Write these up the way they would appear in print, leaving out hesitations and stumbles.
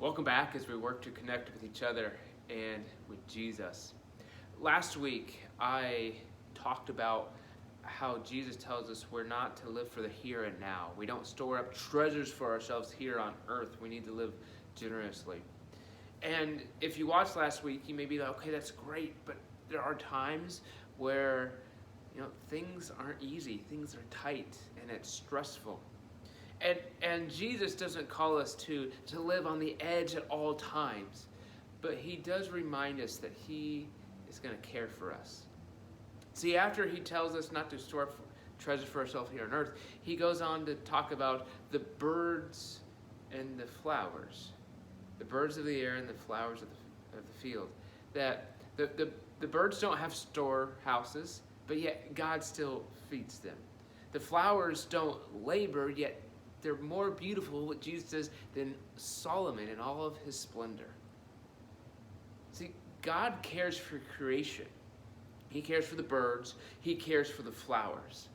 Welcome back as we work to connect with each other and with Jesus. Last week, I talked about how Jesus tells us we're not to live for the here and now. We don't store up treasures for ourselves here on earth. We need to live generously. And if you watched last week, you may be like, okay, that's great, but there are times where things aren't easy, things are tight, and it's stressful. And Jesus doesn't call us to live on the edge at all times, but he does remind us that he is going to care for us. See, after he tells us not to store up treasure for ourselves here on earth, he goes on to talk about the birds and the flowers, the birds of the air and the flowers of the field. That the birds don't have storehouses, but yet God still feeds them. The flowers don't labor, yet they're more beautiful, what Jesus says, than Solomon in all of his splendor. See, God cares for creation. He cares for the birds. He cares for the flowers.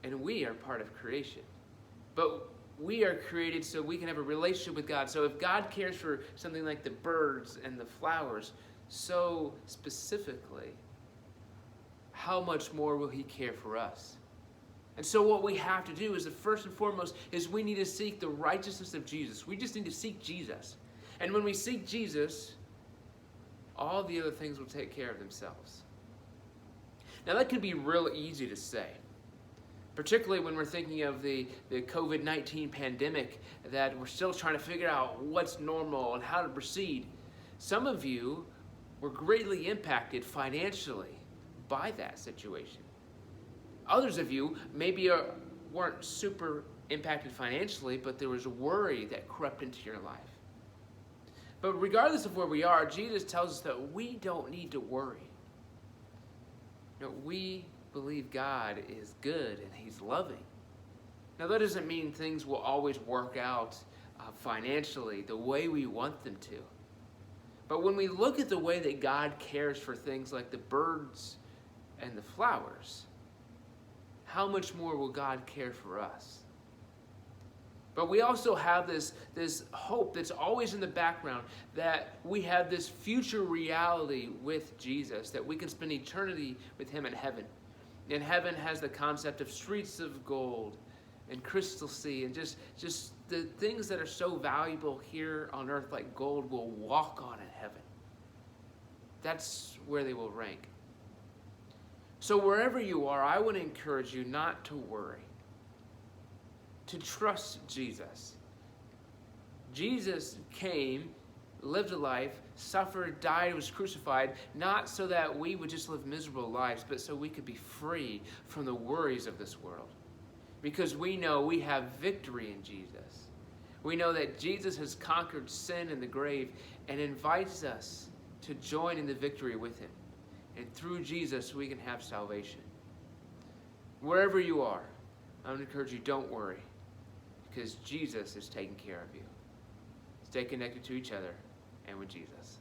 And we are part of creation. But we are created so we can have a relationship with God. So if God cares for something like the birds and the flowers so specifically, how much more will he care for us? And so what we have to do is, first and foremost, is we need to seek the righteousness of Jesus. We just need to seek Jesus. And when we seek Jesus, all the other things will take care of themselves. Now that can be real easy to say, particularly when we're thinking of the COVID-19 pandemic, that we're still trying to figure out what's normal and how to proceed. Some of you were greatly impacted financially by that situation. Others of you maybe weren't super impacted financially, but there was a worry that crept into your life. But regardless of where we are, Jesus tells us that we don't need to worry. We believe God is good and he's loving. Now that doesn't mean things will always work out financially the way we want them to. But when we look at the way that God cares for things like the birds and the flowers, how much more will God care for us? But we also have this hope that's always in the background, that we have this future reality with Jesus, that we can spend eternity with him in heaven. And heaven has the concept of streets of gold and crystal sea, and just the things that are so valuable here on earth like gold will walk on in heaven. That's where they will rank. So wherever you are, I want to encourage you not to worry, to trust Jesus. Jesus came, lived a life, suffered, died, was crucified, not so that we would just live miserable lives, but so we could be free from the worries of this world. Because we know we have victory in Jesus. We know that Jesus has conquered sin and the grave and invites us to join in the victory with him. And through Jesus, we can have salvation. Wherever you are, I want to encourage you, don't worry, because Jesus is taking care of you. Stay connected to each other and with Jesus.